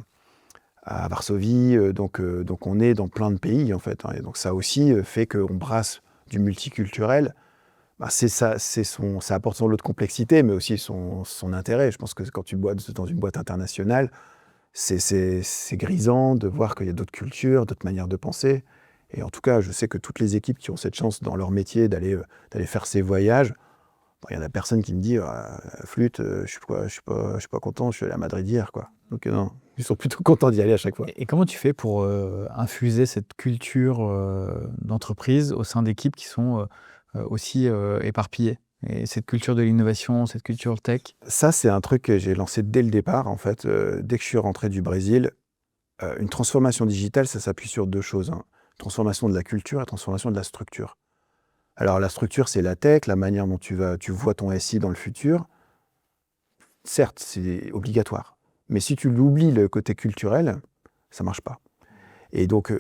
Varsovie. Donc, on est dans plein de pays, en fait. Et donc, ça aussi fait qu'on brasse du multiculturel. Ça apporte son lot de complexité, mais aussi son intérêt. Je pense que quand tu bosses dans une boîte internationale, c'est grisant de voir qu'il y a d'autres cultures, d'autres manières de penser. Et en tout cas, je sais que toutes les équipes qui ont cette chance dans leur métier d'aller faire ces voyages, Il y en a personne qui me dit flûte, je suis pas content, je suis allé à Madrid hier, quoi. Donc non, ils sont plutôt contents d'y aller à chaque fois. Et comment tu fais pour infuser cette culture d'entreprise au sein d'équipes qui sont aussi éparpillées? Et cette culture de l'innovation, cette culture tech? Ça, c'est un truc que j'ai lancé dès le départ, en fait. Dès que je suis rentré du Brésil, une transformation digitale, ça s'appuie sur 2 choses, hein. Transformation de la culture et transformation de la structure. Alors la structure, c'est la tech, la manière dont tu vois ton SI dans le futur. Certes, c'est obligatoire. Mais si tu l'oublies, le côté culturel, ça marche pas. Et donc,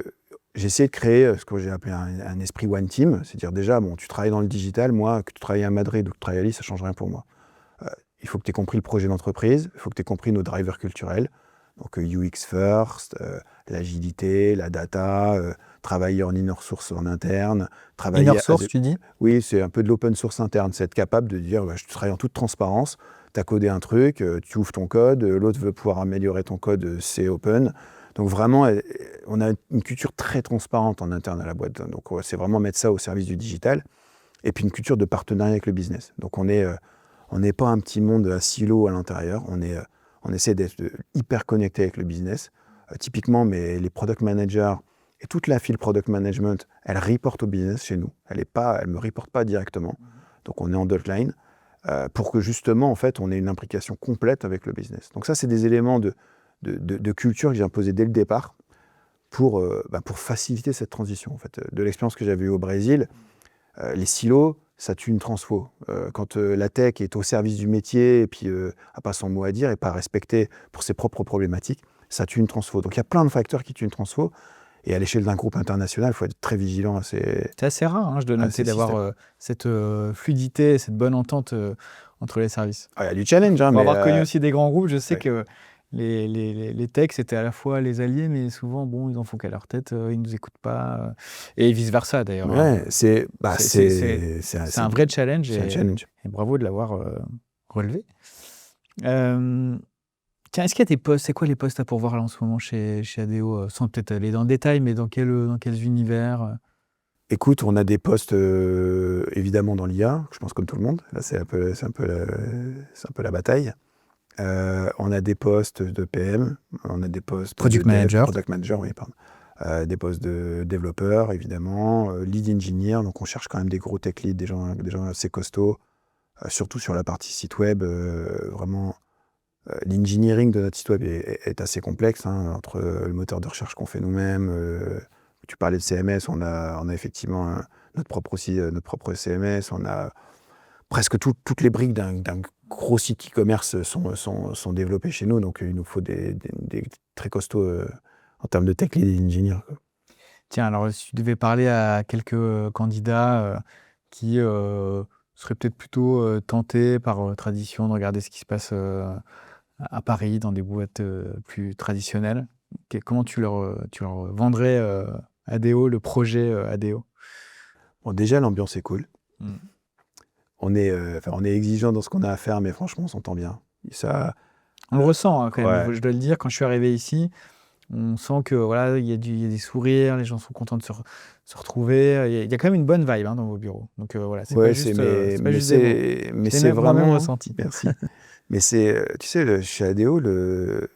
j'ai essayé de créer ce que j'ai appelé un esprit one team. C'est-à-dire déjà, bon, tu travailles dans le digital, moi, que tu travailles à Madrid ou que tu travailles à Lille, ça change rien pour moi. Il faut que tu aies compris le projet d'entreprise, il faut que tu aies compris nos drivers culturels. Donc UX first, l'agilité, la data, travailler en in-source en interne. In-source, tu dis? Oui, c'est un peu de l'open source interne. C'est être capable de dire, je travaille en toute transparence, tu as codé un truc, tu ouvres ton code, l'autre veut pouvoir améliorer ton code, c'est open. Donc vraiment, on a une culture très transparente en interne à la boîte. Donc c'est vraiment mettre ça au service du digital. Et puis une culture de partenariat avec le business. Donc on n'est pas un petit monde à silo à l'intérieur, on essaie d'être hyper connecté avec le business. Typiquement, les product managers et toute la file product management, elle reporte au business chez nous. Elle me reporte pas directement. Donc on est en dotted line pour que justement, en fait, on ait une implication complète avec le business. Donc ça, c'est des éléments de culture que j'ai imposés dès le départ pour faciliter cette transition. En fait. De l'expérience que j'avais eue au Brésil, les silos, ça tue une transfo. Quand la tech est au service du métier et puis n'a pas son mot à dire et pas respectée pour ses propres problématiques, ça tue une transfo. Donc il y a plein de facteurs qui tuent une transfo. Et à l'échelle d'un groupe international, il faut être très vigilant. C'est assez rare, hein, je dois noter, d'avoir cette fluidité, cette bonne entente entre les services. Il y a du challenge. Pour avoir connu aussi des grands groupes, je sais que les techs, c'était à la fois les alliés, mais souvent, bon, ils en font qu'à leur tête, ils ne nous écoutent pas. Et vice-versa, d'ailleurs. Ouais, c'est un vrai challenge. C'est un challenge. Et bravo de l'avoir relevé. Tiens, est-ce qu'il y a des postes? C'est quoi les postes à pourvoir là en ce moment chez ADO? Sans peut-être aller dans le détail, mais dans quels univers? Écoute, on a des postes évidemment dans l'IA, je pense comme tout le monde. Là, c'est un peu la bataille. On a des postes de PM, on a des postes Product manager, oui, pardon. Des postes de développeurs, évidemment, lead engineer. Donc on cherche quand même des gros tech leads, des gens assez costauds, surtout sur la partie site web, vraiment. L'engineering de notre site web est assez complexe, hein, entre le moteur de recherche qu'on fait nous-mêmes. Tu parlais de CMS, on a effectivement notre propre CMS. On a presque toutes les briques d'un gros site e-commerce sont développées chez nous. Donc il nous faut des très costauds en termes de tech lead et engineer, quoi. Tiens, alors si tu devais parler à quelques candidats qui seraient peut-être plutôt tentés par tradition de regarder ce qui se passe à Paris, dans des boîtes plus traditionnelles, comment tu leur vendrais ADO, le projet ADO? Bon, déjà, l'ambiance est cool. On est exigeant dans ce qu'on a à faire, mais franchement, on s'entend bien. Ça, on le ressent, hein, quand même. Ouais. Je dois le dire, quand je suis arrivé ici, on sent que voilà, il y a des sourires, les gens sont contents de se retrouver. Il y a quand même une bonne vibe, hein, dans vos bureaux. Donc voilà, c'est pas juste des mots. Mais c'est vraiment moi-même ressenti. Merci. Mais c'est, tu sais, chez ADO, le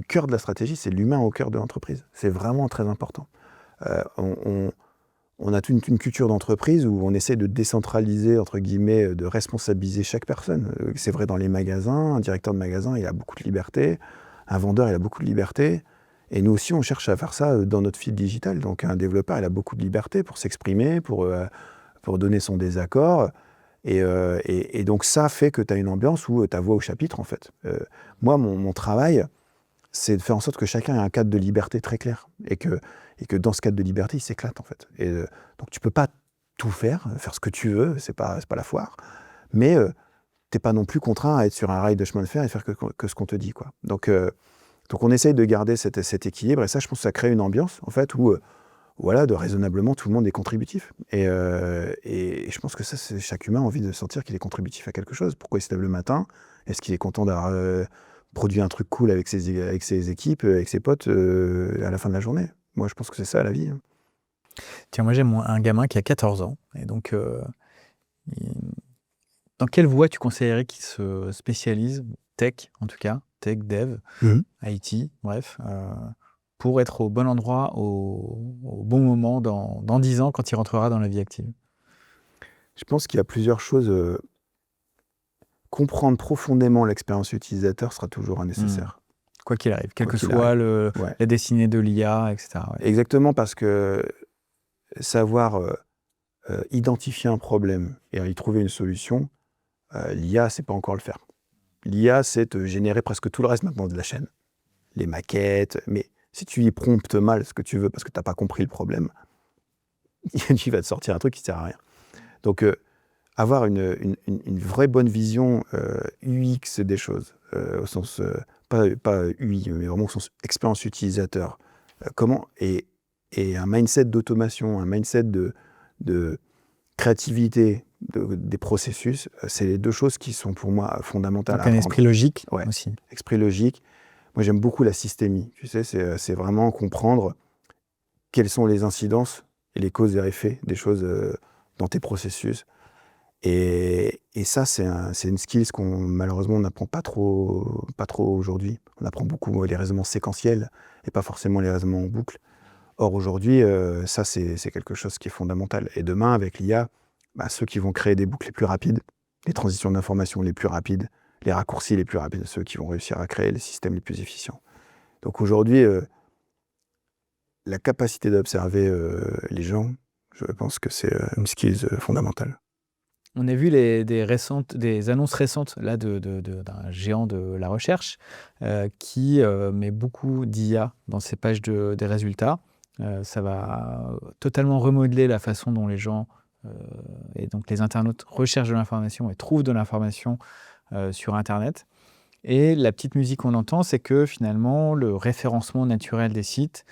cœur de la stratégie, c'est l'humain au cœur de l'entreprise. C'est vraiment très important. On a toute une culture d'entreprise où on essaie de décentraliser, entre guillemets, de responsabiliser chaque personne. C'est vrai dans les magasins, un directeur de magasin, il a beaucoup de liberté, un vendeur, il a beaucoup de liberté. Et nous aussi, on cherche à faire ça dans notre fil digital. Donc un développeur, il a beaucoup de liberté pour s'exprimer, pour donner son désaccord. Et donc ça fait que tu as une ambiance où tu as voix au chapitre, en fait. Moi, mon travail, c'est de faire en sorte que chacun ait un cadre de liberté très clair. Et que dans ce cadre de liberté, il s'éclate, en fait. Et donc tu peux pas tout faire ce que tu veux, c'est pas la foire. Mais t'es pas non plus contraint à être sur un rail de chemin de fer et faire que ce qu'on te dit, quoi. Donc on essaye de garder cet équilibre. Et ça, je pense que ça crée une ambiance, en fait, où voilà, raisonnablement, tout le monde est contributif. Et je pense que ça, c'est chaque humain a envie de sentir qu'il est contributif à quelque chose. Pourquoi il se lève le matin? Est-ce qu'il est content d'avoir produit un truc cool avec ses équipes, avec ses potes à la fin de la journée? Moi, je pense que c'est ça, la vie. Tiens, moi, j'ai un gamin qui a 14 ans. Et donc, Dans quelle voie tu conseillerais qu'ils se spécialisent, tech en tout cas, tech, dev, Mmh. IT, bref, pour être au bon endroit, au bon moment dans 10 ans quand il rentrera dans la vie active? Je pense qu'il y a plusieurs choses, comprendre profondément l'expérience utilisateur sera toujours un Mmh. nécessaire, Quoi qu'il arrive, quelle quoi que qu'il soit arrive. Ouais, la destinée de l'IA, et cetera, ouais. exactement parce que savoir, identifier un problème et y trouver une solution, l'IA sait pas encore le faire. L'IA sait te générer presque tout le reste maintenant de la chaîne. Les maquettes, mais si tu y promptes mal ce que tu veux parce que tu as pas compris le problème, il va te sortir un truc qui sert à rien. Donc, avoir une vraie bonne vision, UX des choses, au sens, pas UI, mais vraiment au sens expérience utilisateur. Comment et un mindset d'automation, un mindset de créativité des processus, c'est les 2 choses qui sont pour moi fondamentales Donc à un apprendre. esprit logique Ouais, aussi. esprit logique. Moi, j'aime beaucoup la systémie, tu sais? C'est vraiment comprendre quelles sont les incidences et les causes et effets des choses, dans tes processus et ça, c'est une skills qu'on malheureusement n'apprend pas trop aujourd'hui. On apprend beaucoup, les raisonnements séquentiels et pas forcément les raisonnements en boucle. Or aujourd'hui, ça c'est quelque chose qui est fondamental et demain avec l'IA, bah, ceux qui vont créer des boucles les plus rapides, les transitions d'information les plus rapides, les raccourcis les plus rapides, ceux qui vont réussir à créer les systèmes les plus efficients. Donc aujourd'hui, la capacité d'observer, les gens, je pense que c'est, une skills, fondamentale. On a vu des annonces récentes là d'un géant de la recherche, qui, met beaucoup d'IA dans ses pages des résultats. Ça va totalement remodeler la façon dont les gens, heu et donc les internautes recherchent de l'information et trouvent de l'information, sur internet. Et la petite musique qu'on entend, c'est que finalement le référencement naturel des sites,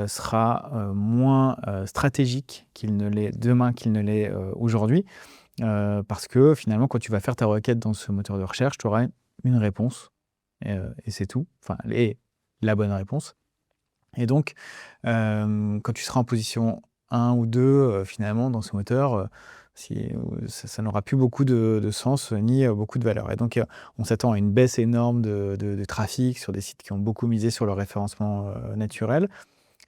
sera, moins, stratégique qu'il ne l'est demain qu'il ne l'est, aujourd'hui. Parce que finalement, quand tu vas faire ta requête dans ce moteur de recherche, tu auras une réponse et c'est tout. Enfin, et la bonne réponse. Et donc, quand tu seras en position 1 ou 2, finalement, dans ce moteur, ça n'aura plus beaucoup de sens, ni beaucoup de valeur. Et donc, on s'attend à une baisse énorme de trafic sur des sites qui ont beaucoup misé sur le référencement naturel.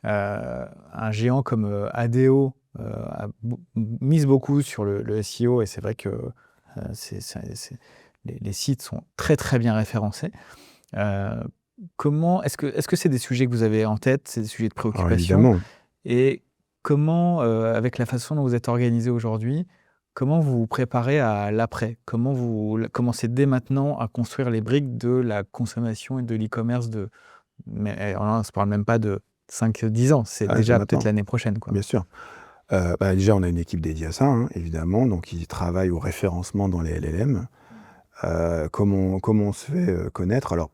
Un géant comme ADO mise beaucoup sur le SEO et c'est vrai que les sites sont très très bien référencés. Euh, est-ce que c'est des sujets que vous avez en tête, c'est des sujets de Alors préoccupation évidemment. et comment, avec la façon dont vous êtes organisé aujourd'hui, comment vous vous préparez à l'après? Comment vous commencez dès maintenant à construire les briques de la consommation et de l'e-commerce mais alors là, on ne se parle même pas de 5-10 ans, c'est Ah, c'est déjà peut-être maintenant, l'année prochaine, quoi. bien sûr. Bah, déjà, on a une équipe dédiée à ça, hein, évidemment, donc ils travaillent au référencement dans les LLM. Comment on se fait, connaître? Alors,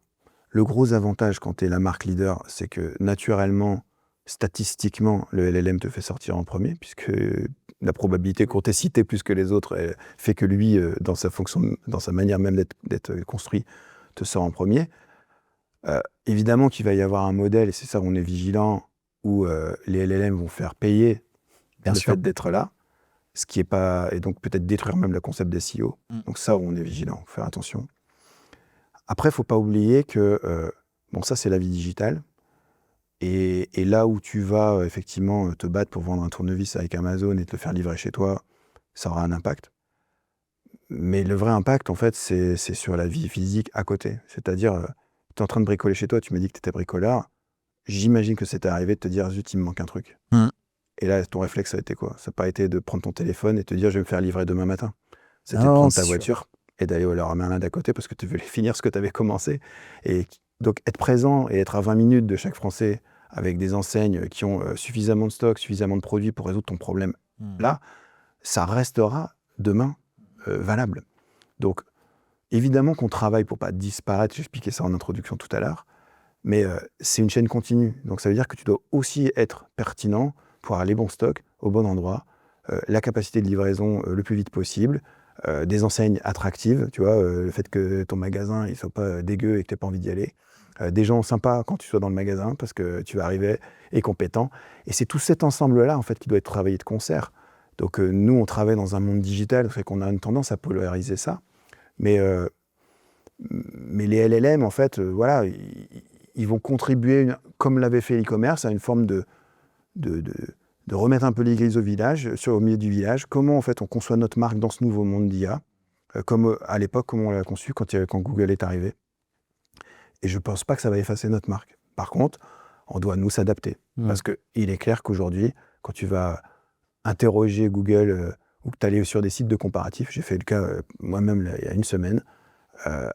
le gros avantage quand tu es la marque leader, c'est que naturellement, statistiquement, le LLM te fait sortir en premier, puisque la probabilité qu'on t'ait cité plus que les autres, fait que lui, dans sa fonction, dans sa manière même d'être construit, te sort en premier. Évidemment qu'il va y avoir un modèle, et c'est ça où on est vigilant, où les LLM vont faire payer Bien le sûr. fait d'être là, ce qui est pas, et donc peut-être détruire même le concept d'SEO. Mmh. Donc ça, où on est vigilant, faut faire attention. Après, il faut pas oublier que, bon, ça, c'est la vie digitale, et là où tu vas, effectivement, te battre pour vendre un tournevis avec Amazon et te le faire livrer chez toi, ça aura un impact. Mais le vrai impact, en fait, c'est sur la vie physique à côté. C'est-à-dire, tu es en train de bricoler chez toi, tu m'as dit que tu étais bricoleur. J'imagine que c'était arrivé de te dire: «Zut, il me manque un truc». Mmh. Et là, ton réflexe, ça a été quoi? Ça n'a pas été de prendre ton téléphone et te dire: «Je vais me faire livrer demain matin». C'était de Non, prendre c'est ta sûr. voiture et d'aller au Leroy Merlin d'à côté parce que tu voulais finir ce que tu avais commencé, et donc être présent et être à 20 minutes de chaque Français avec des enseignes qui ont, suffisamment de stock, suffisamment de produits pour résoudre ton problème Mmh. là, ça restera demain, valable. Donc évidemment qu'on travaille pour pas disparaître, j'expliquais ça en introduction tout à l'heure, mais c'est une chaîne continue. Donc ça veut dire que tu dois aussi être pertinent pour avoir les bons stocks au bon endroit, la capacité de livraison, le plus vite possible, des enseignes attractives, tu vois? Le fait que ton magasin il soit pas, dégueu et que tu aies pas envie d'y aller. Des gens sympas quand tu sois dans le magasin parce que tu vas arriver et compétent, et c'est tout cet ensemble-là, en fait, qui doit être travaillé de concert. Donc nous, on travaille dans un monde digital, ça fait qu'on a une tendance à polariser ça. Mais les LLM, en fait, voilà, ils vont contribuer, comme l'avait fait l'e-commerce, à une forme de remettre un peu l'église au milieu du village. Comment, en fait, on conçoit notre marque dans ce nouveau monde d'IA, comme à l'époque, comment on l'a conçu quand Google est arrivé. Et je ne pense pas que ça va effacer notre marque. Par contre, on doit nous s'adapter. Parce qu'il est clair qu'aujourd'hui, quand tu vas interroger Google ou que tu allais sur des sites de comparatifs, j'ai fait le cas moi-même il y a une semaine.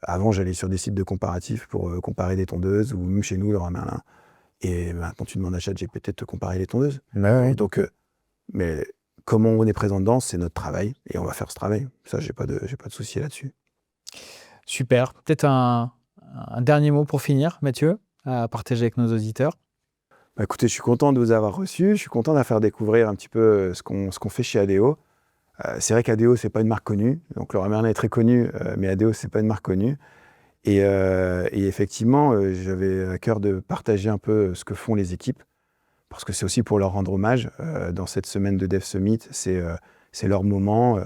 Avant, j'allais sur des sites de comparatifs pour comparer des tondeuses, ou même chez nous, Leroy Merlin. Et maintenant, tu demandes à ChatGPT de te comparer les tondeuses. Ouais. Donc, mais comment on est présent dedans, c'est notre travail, et on va faire ce travail. Ça, j'ai pas de souci là-dessus. Super. Peut-être un dernier mot pour finir, Mathieu, à partager avec nos auditeurs. Bah, écoutez, je suis content de vous avoir reçu. Je suis content de faire découvrir un petit peu ce qu'on fait chez ADO. C'est vrai qu'ADO, c'est pas une marque connue. Donc, Leroy Merlin est très connu, mais ADO, c'est pas une marque connue. Et effectivement, j'avais à cœur de partager un peu ce que font les équipes, parce que c'est aussi pour leur rendre hommage. Dans cette semaine de Dev Summit, c'est leur moment.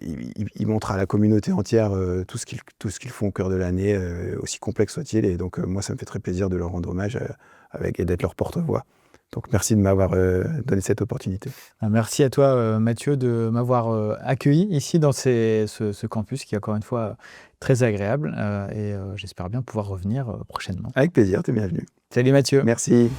Ils montrent à la communauté entière tout ce qu'ils font au cœur de l'année, aussi complexe soit-il. Et donc, moi, ça me fait très plaisir de leur rendre hommage et d'être leur porte-voix. Donc, merci de m'avoir donné cette opportunité. Merci à toi, Mathieu, de m'avoir accueilli ici dans ce campus qui est encore une fois très agréable. Et j'espère bien pouvoir revenir prochainement. Avec plaisir, tu es bienvenu. Salut Mathieu. Merci.